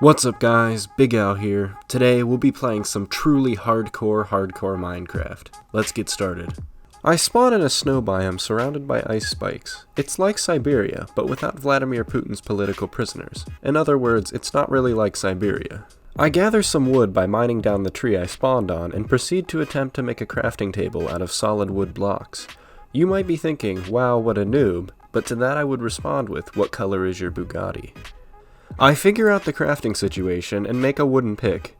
What's up guys, Big Al here. Today we'll be playing some truly hardcore Minecraft. Let's get started. I spawn in a snow biome surrounded by ice spikes. It's like Siberia, but without Vladimir Putin's political prisoners. In other words, it's not really like Siberia. I gather some wood by mining down the tree I spawned on and proceed to attempt to make a crafting table out of solid wood blocks. You might be thinking, wow, what a noob, but to that I would respond with, what color is your Bugatti? I figure out the crafting situation and make a wooden pick.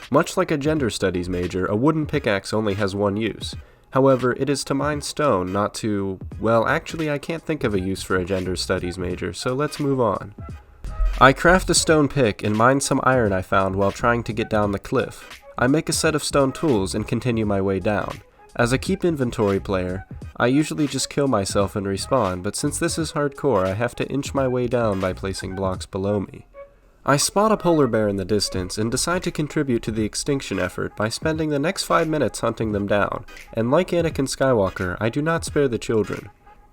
Much like a gender studies major, a wooden pickaxe only has one use. However, it is to mine stone, not to... well, actually I can't think of a use for a gender studies major, so let's move on. I craft a stone pick and mine some iron I found while trying to get down the cliff. I make a set of stone tools and continue my way down. As a keep inventory player, I usually just kill myself and respawn, but since this is hardcore, I have to inch my way down by placing blocks below me. I spot a polar bear in the distance and decide to contribute to the extinction effort by spending the next 5 minutes hunting them down, and like Anakin Skywalker, I do not spare the children.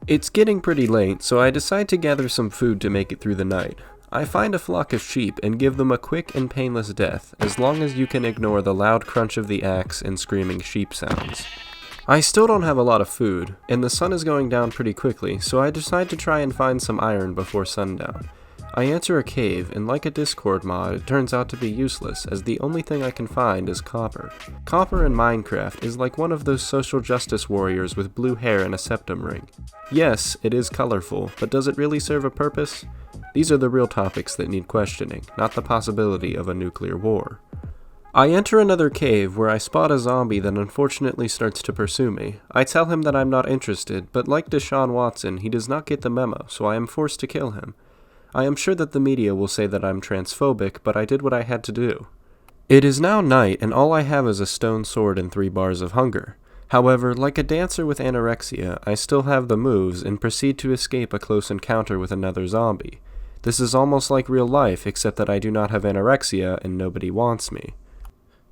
It's getting pretty late, so I decide to gather some food to make it through the night. I find a flock of sheep and give them a quick and painless death, as long as you can ignore the loud crunch of the axe and screaming sheep sounds. I still don't have a lot of food, and the sun is going down pretty quickly, so I decide to try and find some iron before sundown. I enter a cave, and like a Discord mod, it turns out to be useless, as the only thing I can find is copper. Copper in Minecraft is like one of those social justice warriors with blue hair and a septum ring. Yes, it is colorful, but does it really serve a purpose? These are the real topics that need questioning, not the possibility of a nuclear war. I enter another cave where I spot a zombie that unfortunately starts to pursue me. I tell him that I'm not interested, but like Deshaun Watson, he does not get the memo, so I am forced to kill him. I am sure that the media will say that I'm transphobic, but I did what I had to do. It is now night, and all I have is a stone sword and 3 bars of hunger. However, like a dancer with anorexia, I still have the moves and proceed to escape a close encounter with another zombie. This is almost like real life, except that I do not have anorexia and nobody wants me.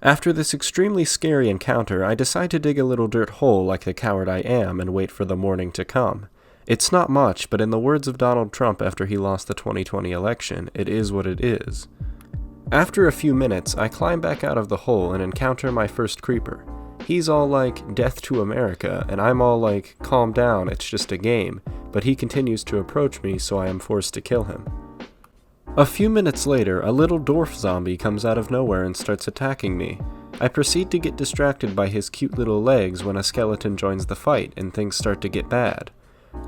After this extremely scary encounter, I decide to dig a little dirt hole like the coward I am and wait for the morning to come. It's not much, but in the words of Donald Trump after he lost the 2020 election, it is what it is. After a few minutes, I climb back out of the hole and encounter my first creeper. He's all like, death to America, and I'm all like, calm down, it's just a game, but he continues to approach me, so I am forced to kill him. A few minutes later, a little dwarf zombie comes out of nowhere and starts attacking me. I proceed to get distracted by his cute little legs when a skeleton joins the fight and things start to get bad.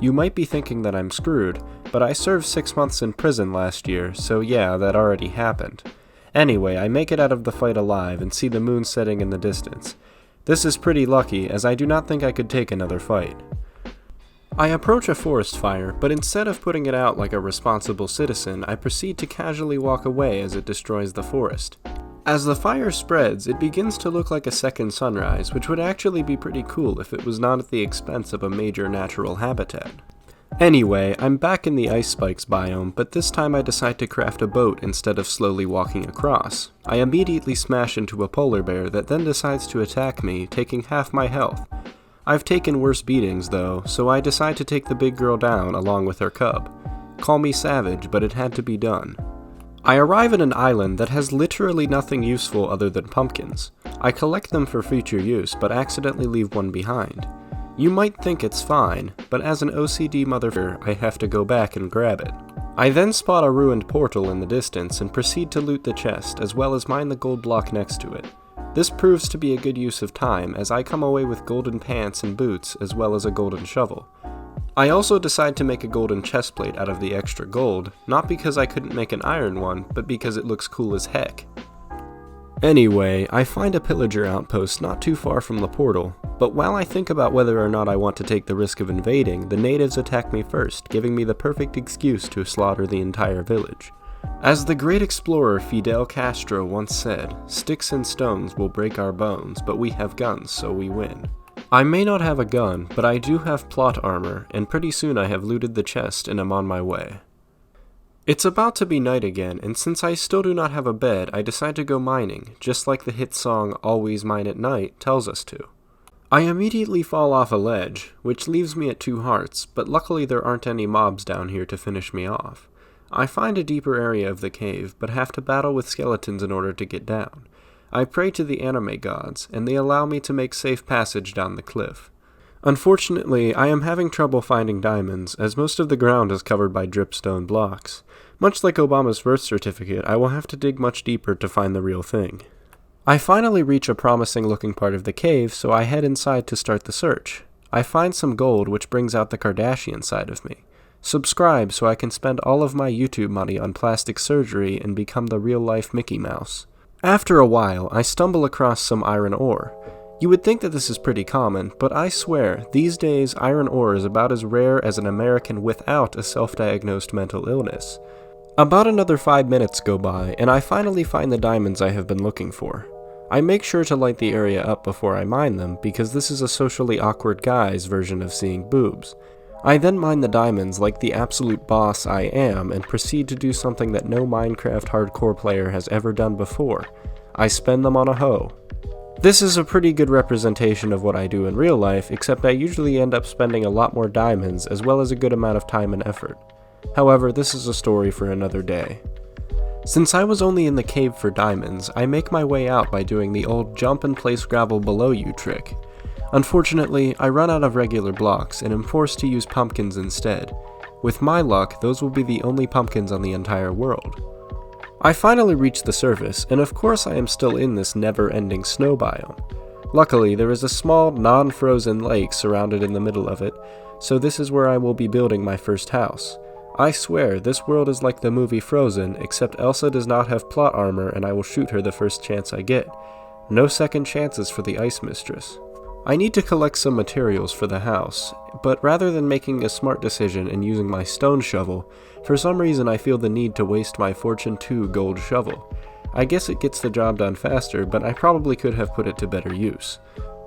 You might be thinking that I'm screwed, but I served 6 months in prison last year, so yeah, that already happened. Anyway, I make it out of the fight alive and see the moon setting in the distance. This is pretty lucky, as I do not think I could take another fight. I approach a forest fire, but instead of putting it out like a responsible citizen, I proceed to casually walk away as it destroys the forest. As the fire spreads, it begins to look like a second sunrise, which would actually be pretty cool if it was not at the expense of a major natural habitat. Anyway, I'm back in the ice spikes biome, but this time I decide to craft a boat instead of slowly walking across. I immediately smash into a polar bear that then decides to attack me, taking half my health. I've taken worse beatings though, so I decide to take the big girl down along with her cub. Call me savage, but it had to be done. I arrive at an island that has literally nothing useful other than pumpkins. I collect them for future use, but accidentally leave one behind. You might think it's fine, but as an OCD motherfucker, I have to go back and grab it. I then spot a ruined portal in the distance and proceed to loot the chest, as well as mine the gold block next to it. This proves to be a good use of time, as I come away with golden pants and boots, as well as a golden shovel. I also decide to make a golden chestplate out of the extra gold, not because I couldn't make an iron one, but because it looks cool as heck. Anyway, I find a pillager outpost not too far from the portal, but while I think about whether or not I want to take the risk of invading, the natives attack me first, giving me the perfect excuse to slaughter the entire village. As the great explorer Fidel Castro once said, "Sticks and stones will break our bones, but we have guns, so we win." I may not have a gun, but I do have plot armor, and pretty soon I have looted the chest and am on my way. It's about to be night again, and since I still do not have a bed, I decide to go mining, just like the hit song Always Mine at Night tells us to. I immediately fall off a ledge, which leaves me at 2 hearts, but luckily there aren't any mobs down here to finish me off. I find a deeper area of the cave, but have to battle with skeletons in order to get down. I pray to the anime gods, and they allow me to make safe passage down the cliff. Unfortunately, I am having trouble finding diamonds, as most of the ground is covered by dripstone blocks. Much like Obama's birth certificate, I will have to dig much deeper to find the real thing. I finally reach a promising-looking part of the cave, so I head inside to start the search. I find some gold, which brings out the Kardashian side of me. Subscribe so I can spend all of my YouTube money on plastic surgery and become the real-life Mickey Mouse. After a while, I stumble across some iron ore. You would think that this is pretty common, but I swear, these days iron ore is about as rare as an American without a self-diagnosed mental illness. About another 5 minutes go by, and I finally find the diamonds I have been looking for. I make sure to light the area up before I mine them, because this is a socially awkward guy's version of seeing boobs. I then mine the diamonds like the absolute boss I am, and proceed to do something that no Minecraft hardcore player has ever done before. I spend them on a hoe. This is a pretty good representation of what I do in real life, except I usually end up spending a lot more diamonds as well as a good amount of time and effort. However, this is a story for another day. Since I was only in the cave for diamonds, I make my way out by doing the old jump and place gravel below you trick. Unfortunately, I run out of regular blocks and am forced to use pumpkins instead. With my luck, those will be the only pumpkins on the entire world. I finally reach the surface, and of course I am still in this never-ending snow biome. Luckily, there is a small, non-frozen lake surrounded in the middle of it, so this is where I will be building my first house. I swear, this world is like the movie Frozen, except Elsa does not have plot armor and I will shoot her the first chance I get. No second chances for the Ice Mistress. I need to collect some materials for the house, but rather than making a smart decision and using my stone shovel, for some reason I feel the need to waste my Fortune 2 gold shovel. I guess it gets the job done faster, but I probably could have put it to better use.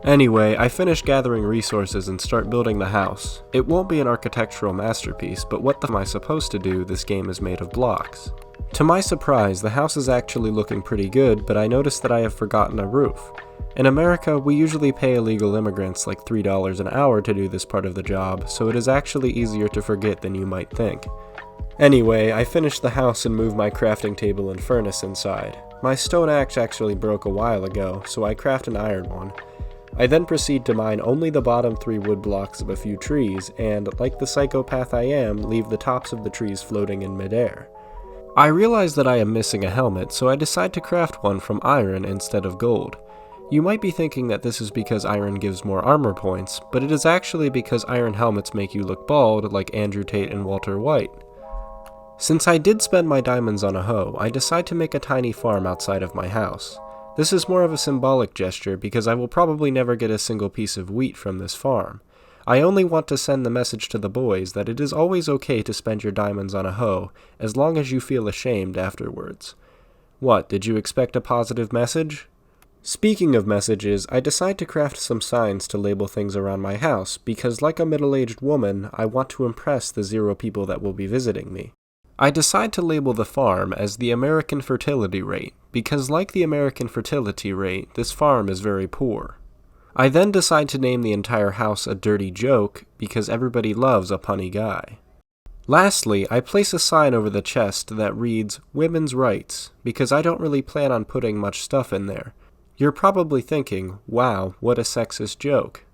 Anyway, I finish gathering resources and start building the house. It won't be an architectural masterpiece, but what the f am I supposed to do? This game is made of blocks. To my surprise, the house is actually looking pretty good, but I notice that I have forgotten a roof. In America, we usually pay illegal immigrants like $3 an hour to do this part of the job, so it is actually easier to forget than you might think. Anyway, I finish the house and move my crafting table and furnace inside. My stone axe actually broke a while ago, so I craft an iron one. I then proceed to mine only the bottom 3 wood blocks of a few trees, and, like the psychopath I am, leave the tops of the trees floating in midair. I realize that I am missing a helmet, so I decide to craft one from iron instead of gold. You might be thinking that this is because iron gives more armor points, but it is actually because iron helmets make you look bald like Andrew Tate and Walter White. Since I did spend my diamonds on a hoe, I decide to make a tiny farm outside of my house. This is more of a symbolic gesture because I will probably never get a single piece of wheat from this farm. I only want to send the message to the boys that it is always okay to spend your diamonds on a hoe, as long as you feel ashamed afterwards. What, did you expect a positive message? Speaking of messages, I decide to craft some signs to label things around my house, because like a middle-aged woman, I want to impress the 0 people that will be visiting me. I decide to label the farm as the American fertility rate, because like the American fertility rate, this farm is very poor. I then decide to name the entire house a dirty joke, because everybody loves a punny guy. Lastly, I place a sign over the chest that reads, Women's Rights, because I don't really plan on putting much stuff in there. You're probably thinking, wow, what a sexist joke.